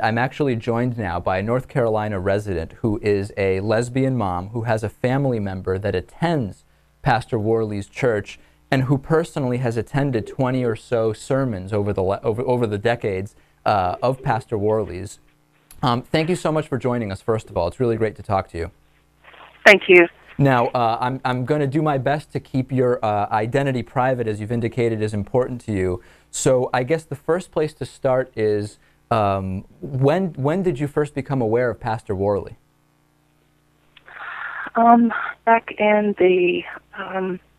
I'm actually joined now by a North Carolina resident who is a lesbian mom who has a family member that attends Pastor Worley's church and who personally has attended 20 or so sermons over the decades of Pastor Worley's. Thank you so much for joining us, first of all. It's really great to talk to you. Thank you. Now, I'm going to do my best to keep your identity private, as you've indicated is important to you. So I guess the first place to start is, when did you first become aware of Pastor Worley? Back in the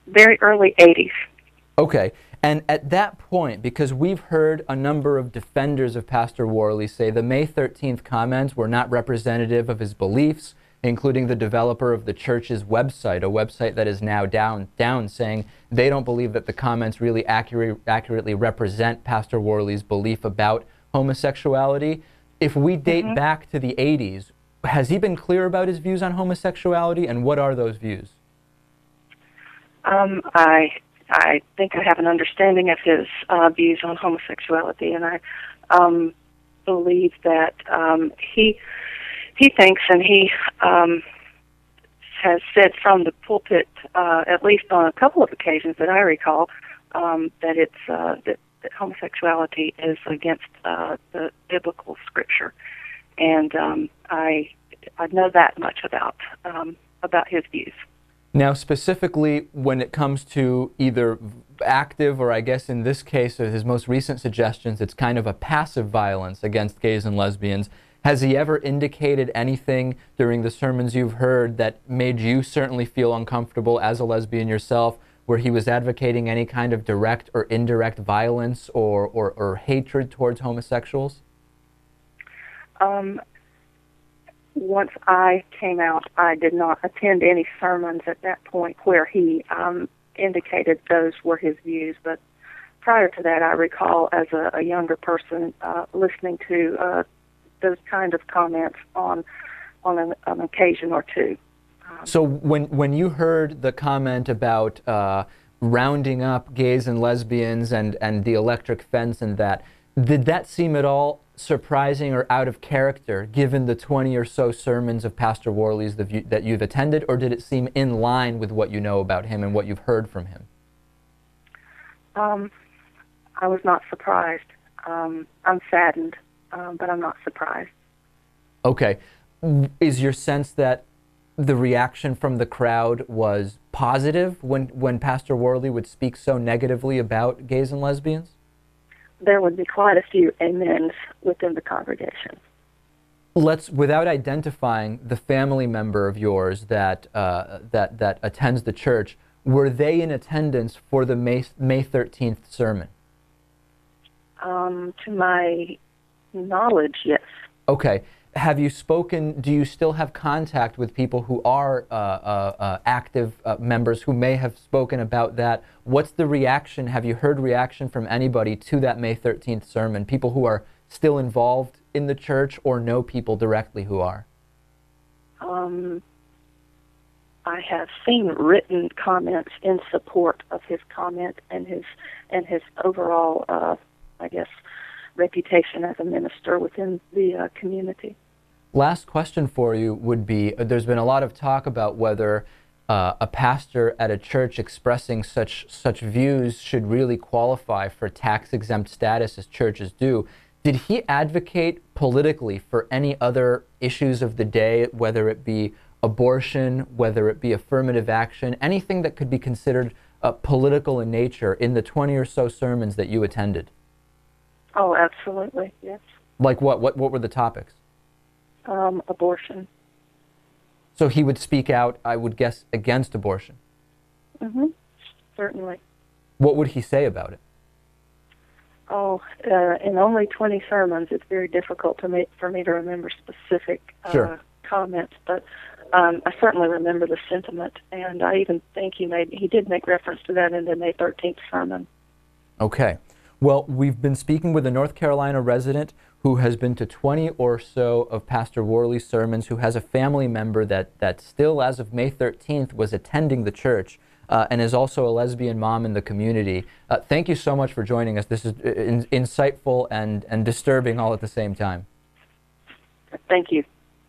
very early 80s. Okay. And at that point, because we've heard a number of defenders of Pastor Worley say the May 13th comments were not representative of his beliefs, including the developer of the church's website, a website that is now down, saying they don't believe that the comments really accurately represent Pastor Worley's belief about homosexuality. If we date back to the 80s, has he been clear about his views on homosexuality, and what are those views? I think I have an understanding of his views on homosexuality, and I believe that he thinks, and he has said from the pulpit, at least on a couple of occasions that I recall, that it's that homosexuality is against the biblical scripture, and I know that much about his views. Now, specifically when it comes to either active or, I guess in this case, his most recent suggestions, it's kind of a passive violence against gays and lesbians. Has he ever indicated anything during the sermons you've heard that made you certainly feel uncomfortable as a lesbian yourself, where he was advocating any kind of direct or indirect violence or hatred towards homosexuals? Once I came out, I did not attend any sermons at that point where he indicated those were his views. But prior to that, I recall as a younger person listening to those kind of comments on an occasion or two. So when you heard the comment about rounding up gays and lesbians and the electric fence and that, did that seem at all surprising or out of character given the 20 or so sermons of Pastor Worley's that you've attended, or did it seem in line with what you know about him and what you've heard from him? I was not surprised. I'm saddened, but I'm not surprised. Okay. Is your sense that the reaction from the crowd was positive when Pastor Worley would speak so negatively about gays and lesbians? There would be quite a few amens within the congregation. Without identifying the family member of yours that attends the church, were they in attendance for the May 13th sermon? To my knowledge, yes. Okay. Have you spoken, do you still have contact with people who are active members who may have spoken about that? What's the reaction? Have you heard reaction from anybody to that May 13th sermon? People who are still involved in the church or know people directly who are? I have seen written comments in support of his comment and his overall, I guess, reputation as a minister within the community. Last question for you would be, there's been a lot of talk about whether a pastor at a church expressing such views should really qualify for tax-exempt status as churches do. Did he advocate politically for any other issues of the day, whether it be abortion, whether it be affirmative action, anything that could be considered political in nature in the 20 or so sermons that you attended? Oh, absolutely, yes. Like what? What were the topics? Abortion. So he would speak out, I would guess, against abortion? Mm-hmm. Certainly. What would he say about it? Oh, in only 20 sermons, it's very difficult for me to remember specific comments, but I certainly remember the sentiment, and I even think he did make reference to that in the May 13th sermon. Okay. Well, we've been speaking with a North Carolina resident who has been to 20 or so of Pastor Worley's sermons, who has a family member that still, as of May 13th, was attending the church and is also a lesbian mom in the community. Thank you so much for joining us. This is insightful and disturbing all at the same time. Thank you.